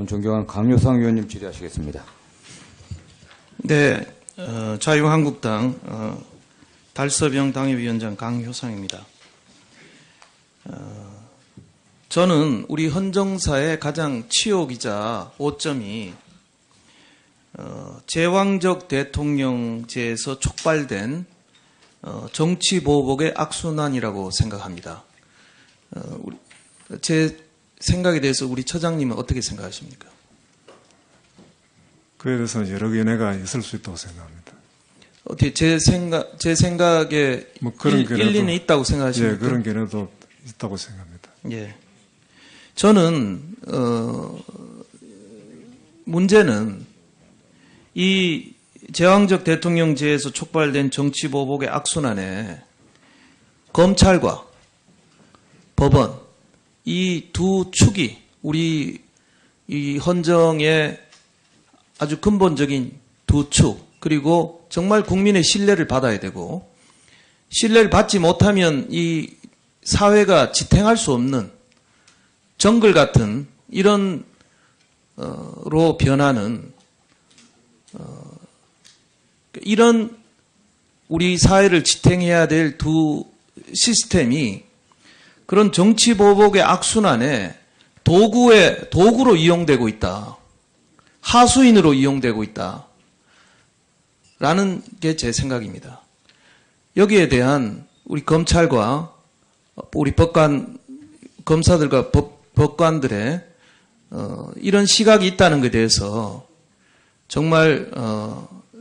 존경하는 강효상 의원님 질의하시겠습니다. 네, 자유한국당 달서병 당협위원장 강효상입니다. 저는 우리 헌정사의 가장 치욕이자 오점이 제왕적 대통령제에서 촉발된 정치보복의 악순환이라고 생각합니다. 제 생각에 대해서 우리 처장님은 어떻게 생각하십니까? 그에 대해서는 여러 견해가 있을 수 있다고 생각합니다. 어떻게 제 생각에 뭐 그런 일리는 있다고 생각하십니까? 예, 그런 견해도 있다고 생각합니다. 예. 저는 문제는 이 제왕적 대통령제에서 촉발된 정치보복의 악순환에 검찰과 법원 이 두 축이 우리 이 헌정의 아주 근본적인 두 축, 그리고 정말 국민의 신뢰를 받아야 되고, 신뢰를 받지 못하면 이 사회가 지탱할 수 없는 정글 같은 이런 로 변하는 이런 우리 사회를 지탱해야 될 두 시스템이 그런 정치보복의 악순환에 도구로 이용되고 있다. 하수인으로 이용되고 있다. 라는 게 제 생각입니다. 여기에 대한 우리 검찰과 우리 검사들과 법관들의 이런 시각이 있다는 것에 대해서 정말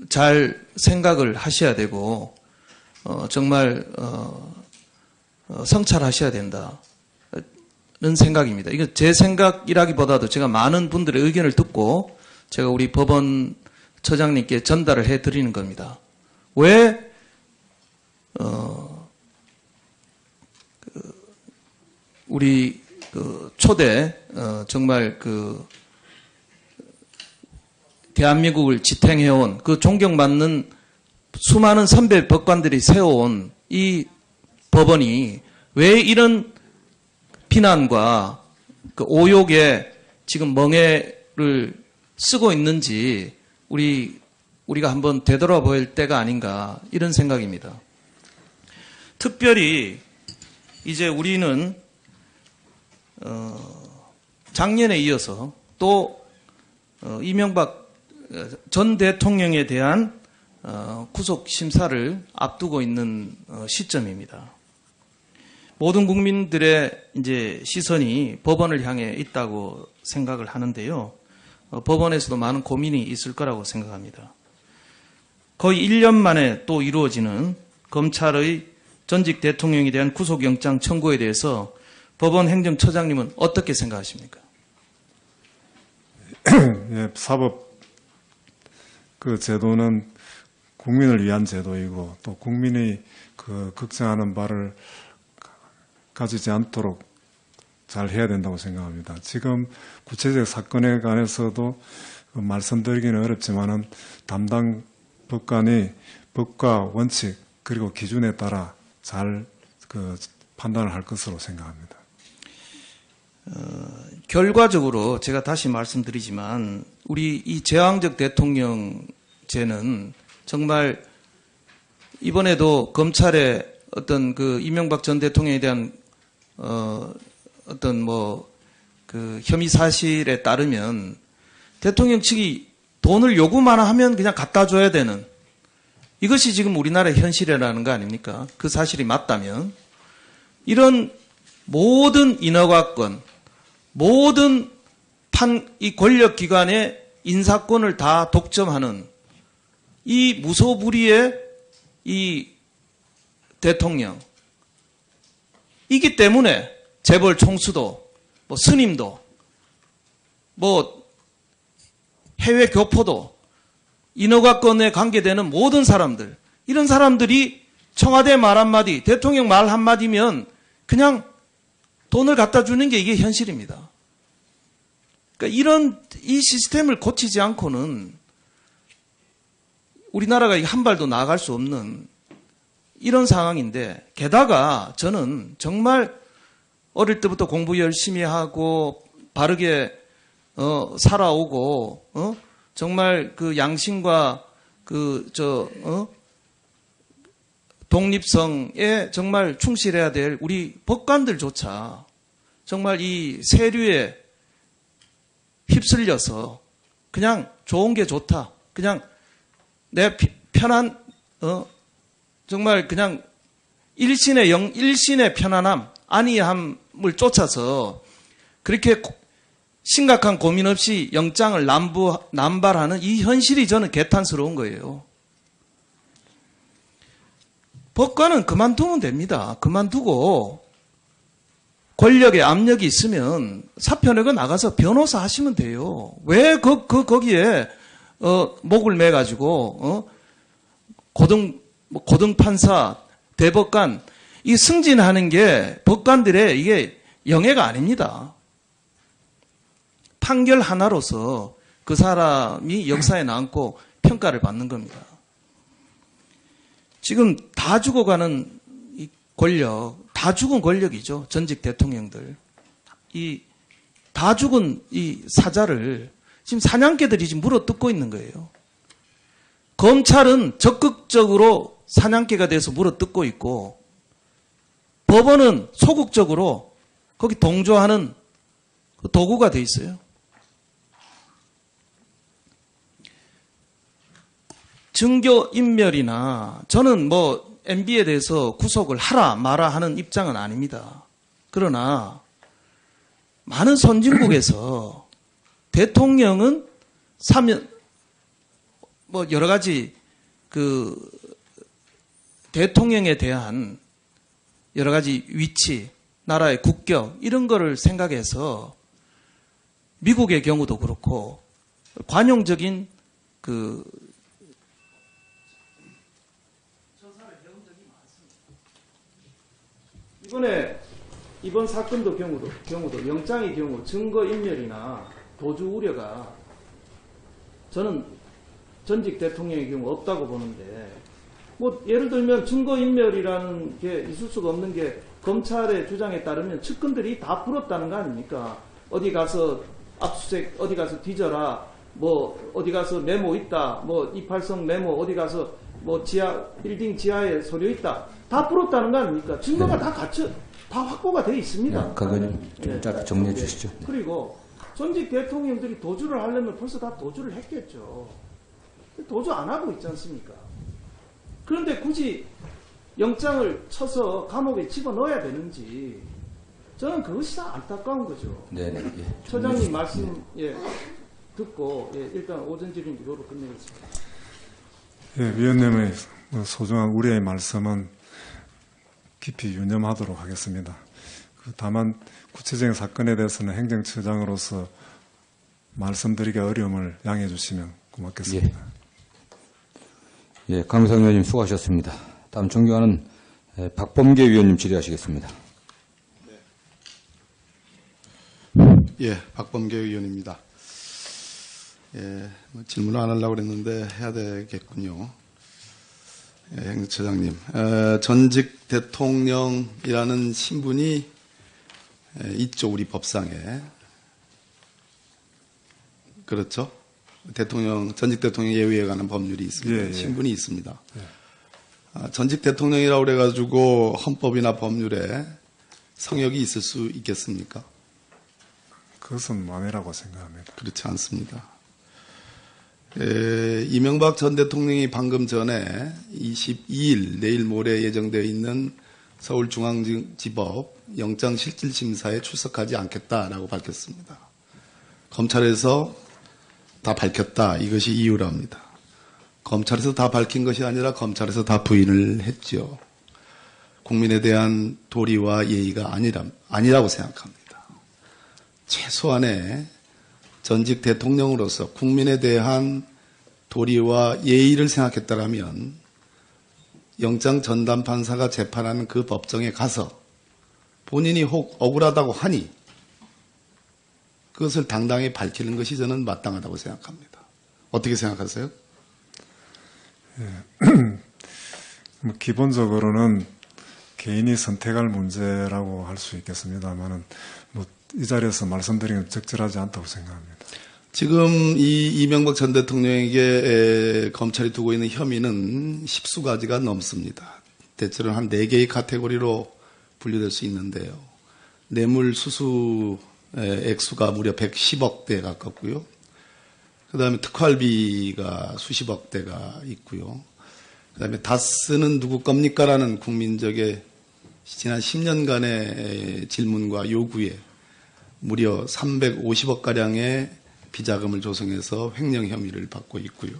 잘 생각을 하셔야 되고 정말 성찰하셔야 된다는 생각입니다. 이거 제 생각이라기보다도 제가 많은 분들의 의견을 듣고 제가 우리 법원 처장님께 전달을 해드리는 겁니다. 왜 우리 초대 정말 대한민국을 지탱해온 그 존경받는 수많은 선배 법관들이 세워온 이 법원이 왜 이런 비난과 그 오욕에 지금 멍에를 쓰고 있는지 우리가 한번 되돌아볼 때가 아닌가 이런 생각입니다. 특별히 이제 우리는 작년에 이어서 또 이명박 전 대통령에 대한 구속 심사를 앞두고 있는 시점입니다. 모든 국민들의 이제 시선이 법원을 향해 있다고 생각을 하는데요. 법원에서도 많은 고민이 있을 거라고 생각합니다. 거의 1년 만에 또 이루어지는 검찰의 전직 대통령에 대한 구속영장 청구에 대해서 법원 행정처장님은 어떻게 생각하십니까? 예, 사법 그 제도는 국민을 위한 제도이고 또 국민이 걱정하는 바를 가지지 않도록 잘 해야 된다고 생각합니다. 지금 구체적 사건에 관해서도 말씀드리기는 어렵지만은 담당 법관이 법과 원칙 그리고 기준에 따라 잘 판단을 할 것으로 생각합니다. 결과적으로 제가 다시 말씀드리지만 우리 이 제왕적 대통령제는 정말 이번에도 검찰의 어떤 이명박 전 대통령에 대한 어떤 혐의 사실에 따르면 대통령 측이 돈을 요구만 하면 그냥 갖다 줘야 되는 이것이 지금 우리나라의 현실이라는 거 아닙니까? 그 사실이 맞다면 이런 모든 인허가권, 모든 이 권력기관의 인사권을 다 독점하는 이 무소불위의 이 대통령 이기 때문에 재벌 총수도 스님도 해외 교포도 인허가권에 관계되는 모든 사람들 이런 사람들이 청와대 말 한마디 대통령 말 한마디면 그냥 돈을 갖다 주는 게 이게 현실입니다. 그러니까 이 시스템을 고치지 않고는 우리나라가 한 발도 나아갈 수 없는 이런 상황인데 게다가 저는 정말 어릴 때부터 공부 열심히 하고 바르게 살아오고, 정말 그 양심과 독립성에 정말 충실해야 될 우리 법관들조차 정말 이 세류에 휩쓸려서 그냥 좋은 게 좋다. 그냥 내 편한, 정말 그냥 일신의 편안함, 안이함을 쫓아서 그렇게 심각한 고민 없이 영장을 남발하는 이 현실이 저는 개탄스러운 거예요. 법관은 그만두면 됩니다. 그만두고 권력의 압력이 있으면 사표 내고 나가서 변호사 하시면 돼요. 왜 거기에 목을 매가지고 고등 판사, 대법관 이 승진하는 게 법관들의 이게 영예가 아닙니다. 판결 하나로서 그 사람이 역사에 남고 평가를 받는 겁니다. 지금 다 죽어가는 이 권력, 다 죽은 권력이죠. 전직 대통령들. 이 다 죽은 이 사자를 지금 사냥개들이 지금 물어뜯고 있는 거예요. 검찰은 적극적으로 사냥개가 돼서 물어뜯고 있고 법원은 소극적으로 거기 동조하는 도구가 돼 있어요. 증거인멸이나 저는 뭐 MB에 대해서 구속을 하라 마라 하는 입장은 아닙니다. 그러나 많은 선진국에서 대통령은 사면 뭐 여러 가지 그 대통령에 대한 여러 가지 위치, 나라의 국격 이런 거를 생각해서 미국의 경우도 그렇고 관용적인 그 이번 사건도 경우도 영장의 경우 증거인멸이나 도주 우려가 저는 전직 대통령의 경우 없다고 보는데 뭐 예를 들면 증거인멸이라는 게 있을 수가 없는 게 검찰의 주장에 따르면 측근들이 다 풀었다는 거 아닙니까? 어디 가서 압수수색 어디 가서 뒤져라 뭐 어디 가서 메모 있다 뭐 이팔성 메모 어디 가서 뭐 빌딩 지하에 서류 있다 다 풀었다는 거 아닙니까? 증거가 다 확보가 돼 있습니다. 그거는 좀 짧게 정리해 주시죠. 네. 그리고 전직 대통령들이 도주를 하려면 벌써 다 도주를 했겠죠. 도주 안 하고 있지 않습니까? 그런데 굳이 영장을 쳐서 감옥에 집어넣어야 되는지 저는 그것이 다 안타까운 거죠. 네네. 예. 처장님 말씀 듣고 일단 오전 질의 이거로 끝내겠습니다. 예, 위원님의 소중한 우려의 말씀은 깊이 유념하도록 하겠습니다. 다만 구체적인 사건에 대해서는 행정처장으로서 말씀드리기 어려움을 양해해 주시면 고맙겠습니다. 예, 강유상 의원님 수고하셨습니다. 다음 존경하는 박범계 의원님 질의하시겠습니다. 예, 박범계 의원입니다. 예, 질문을 안 하려고 그랬는데 해야 되겠군요. 예, 행정처장님, 전직 대통령이라는 신분이 있죠, 우리 법상에. 그렇죠? 전직 대통령 예우에 관한 법률이 있습니다. 예, 예. 신분이 있습니다. 전직 대통령이라고 그래가지고 헌법이나 법률에 성역이 있을 수 있겠습니까? 그것은 아니라고 생각합니다. 그렇지 않습니다. 이명박 전 대통령이 방금 전에 22일 내일 모레 예정되어 있는 서울중앙지법 영장실질심사에 출석하지 않겠다라고 밝혔습니다. 검찰에서 다 밝혔다. 이것이 이유랍니다. 검찰에서 다 밝힌 것이 아니라 검찰에서 다 부인을 했죠. 국민에 대한 도리와 예의가 아니라고 생각합니다. 최소한의 전직 대통령으로서 국민에 대한 도리와 예의를 생각했다라면 영장 전담 판사가 재판하는 그 법정에 가서 본인이 혹 억울하다고 하니 그것을 당당히 밝히는 것이 저는 마땅하다고 생각합니다. 어떻게 생각하세요? 기본적으로는 개인이 선택할 문제라고 할 수 있겠습니다만은 이 자리에서 말씀드리는 건 적절하지 않다고 생각합니다. 지금 이 이명박 전 대통령에게 검찰이 두고 있는 혐의는 10수가지가 넘습니다. 대체로 한 4개의 카테고리로 분류될 수 있는데요. 뇌물 수수 액수가 무려 110억대에 가깝고요. 그 다음에 특활비가 수십억 대가 있고요. 그 다음에 다스는 누구 겁니까? 라는 국민적의 지난 10년간의 질문과 요구에 무려 350억가량의 비자금을 조성해서 횡령 혐의를 받고 있고요.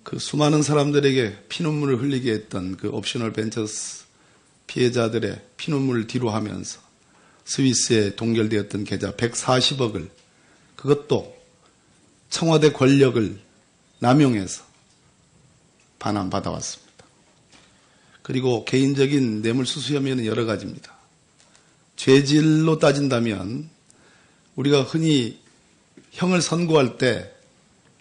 그 수많은 사람들에게 피눈물을 흘리게 했던 그 옵셔널 벤처스 피해자들의 피눈물을 뒤로하면서 스위스에 동결되었던 계좌 140억을 그것도 청와대 권력을 남용해서 반환받아왔습니다. 그리고 개인적인 뇌물수수 혐의는 여러 가지입니다. 죄질로 따진다면 우리가 흔히 형을 선고할 때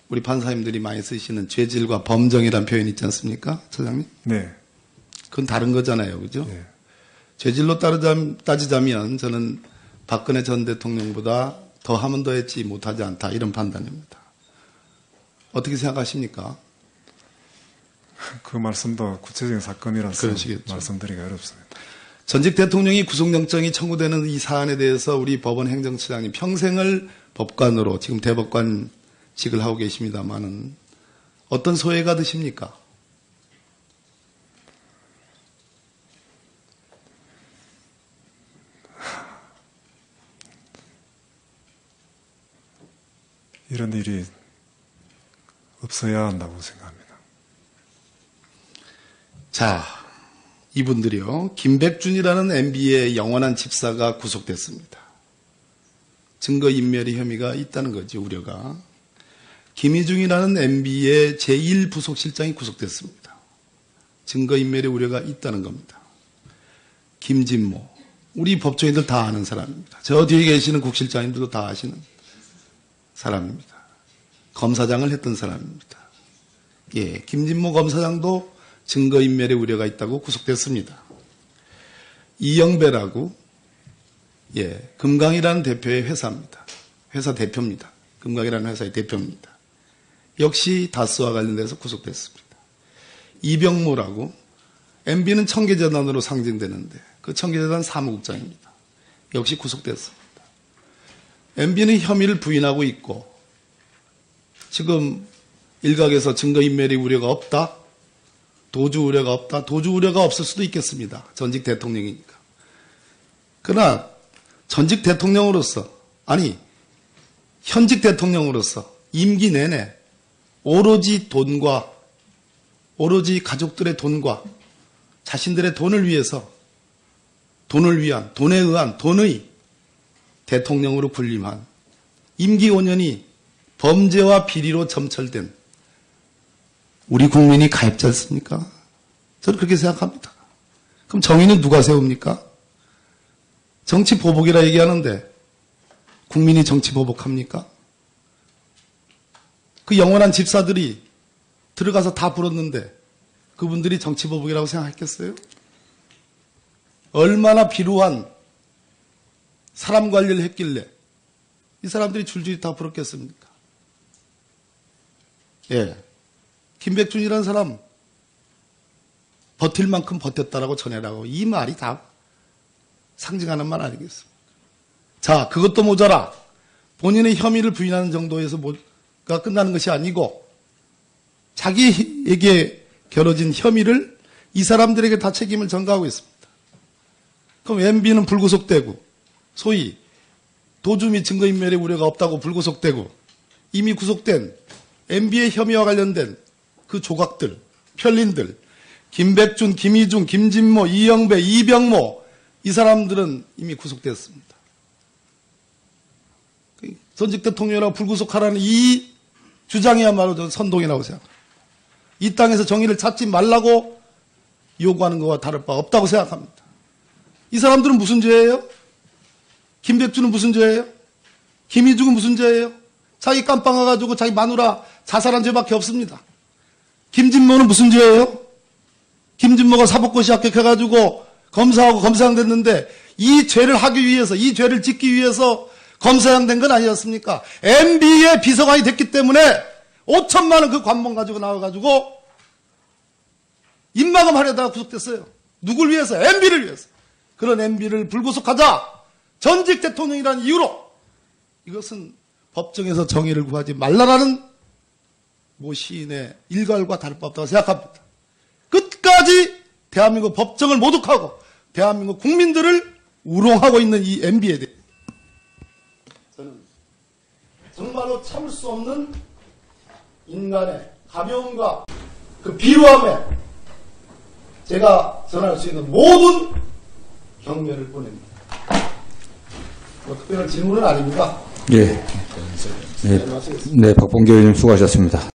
우리 판사님들이 많이 쓰시는 죄질과 범정이라는 표현이 있지 않습니까? 처장님? 네. 그건 다른 거잖아요. 그죠? 네. 죄질로 따지자면 저는 박근혜 전 대통령보다 더 하면 더 했지 못하지 않다. 이런 판단입니다. 어떻게 생각하십니까? 그 말씀도 구체적인 사건이라서 그러시겠죠. 말씀드리기가 어렵습니다. 전직 대통령이 구속영장이 청구되는 이 사안에 대해서 우리 법원 행정처장님 평생을 법관으로 지금 대법관직을 하고 계십니다마는 어떤 소회가 드십니까? 이런 일이 없어야 한다고 생각합니다. 자, 이분들이요. 김백준이라는 MB의 영원한 집사가 구속됐습니다. 증거인멸의 혐의가 있다는 거죠, 우려가. 김희중이라는 MB의 제1부속실장이 구속됐습니다. 증거인멸의 우려가 있다는 겁니다. 김진모, 우리 법조인들 다 아는 사람입니다. 저 뒤에 계시는 국실장님들도 다 아시는 사람입니다. 검사장을 했던 사람입니다. 예, 김진모 검사장도 증거인멸의 우려가 있다고 구속됐습니다. 이영배라고, 예, 금강이라는 대표의 회사입니다. 회사 대표입니다. 금강이라는 회사의 대표입니다. 역시 다스와 관련돼서 구속됐습니다. 이병모라고, MB는 청계재단으로 상징되는데 그 청계재단 사무국장입니다. 역시 구속됐습니다. MB는 혐의를 부인하고 있고 지금 일각에서 증거인멸의 우려가 없다, 도주 우려가 없다, 도주 우려가 없을 수도 있겠습니다. 전직 대통령이니까. 그러나 전직 대통령으로서, 아니 현직 대통령으로서 임기 내내 오로지 돈과 오로지 가족들의 돈과 자신들의 돈을 위해서 돈을 위한, 돈에 의한, 돈의 대통령으로 군림한 임기 5년이 범죄와 비리로 점철된 우리 국민이 가입자였습니까? 저는 그렇게 생각합니다. 그럼 정의는 누가 세웁니까? 정치 보복이라 얘기하는데 국민이 정치 보복합니까? 그 영원한 집사들이 들어가서 다 불었는데 그분들이 정치 보복이라고 생각했겠어요? 얼마나 비루한 사람 관리를 했길래 이 사람들이 줄줄이 다 불었겠습니까? 예. 김백준이라는 사람 버틸 만큼 버텼다라고 전해라고, 이 말이 다 상징하는 말 아니겠습니까? 자, 그것도 모자라 본인의 혐의를 부인하는 정도에서가 끝나는 것이 아니고 자기에게 겨뤄진 혐의를 이 사람들에게 다 책임을 전가하고 있습니다. 그럼 MB는 불구속되고 소위 도주 및 증거인멸의 우려가 없다고 불구속되고 이미 구속된 MB의 혐의와 관련된 그 조각들, 편린들, 김백준, 김희중, 김진모, 이영배, 이병모, 이 사람들은 이미 구속됐습니다. 전직 대통령이라고 불구속하라는 이 주장이야말로 저는 선동이라고 생각합니다. 이 땅에서 정의를 찾지 말라고 요구하는 것과 다를 바 없다고 생각합니다. 이 사람들은 무슨 죄예요? 김백준은 무슨 죄예요? 김희중은 무슨 죄예요? 자기 깜빵 와가지고 자기 마누라 자살한 죄밖에 없습니다. 김진모는 무슨 죄예요? 김진모가 사법고시 합격해가지고 검사하고 검사장 됐는데 이 죄를 하기 위해서, 이 죄를 짓기 위해서 검사장된 건 아니었습니까? MB의 비서관이 됐기 때문에 5천만 원 그 관봉 가지고 나와가지고 입마금 하려다가 구속됐어요. 누굴 위해서? MB를 위해서. 그런 MB를 불구속하자. 전직 대통령이라는 이유로 이것은 법정에서 정의를 구하지 말라라는 모 시인의 일갈과 다를 바 없다고 생각합니다. 끝까지 대한민국 법정을 모독하고 대한민국 국민들을 우롱하고 있는 이 MB에 대해 저는 정말로 참을 수 없는 인간의 가벼움과 그 비루함에 제가 전할 수 있는 모든 경멸을 보냅니다. 뭐 특별한 질문은 아닙니다. 예. 네, 박범계 의원님 수고하셨습니다.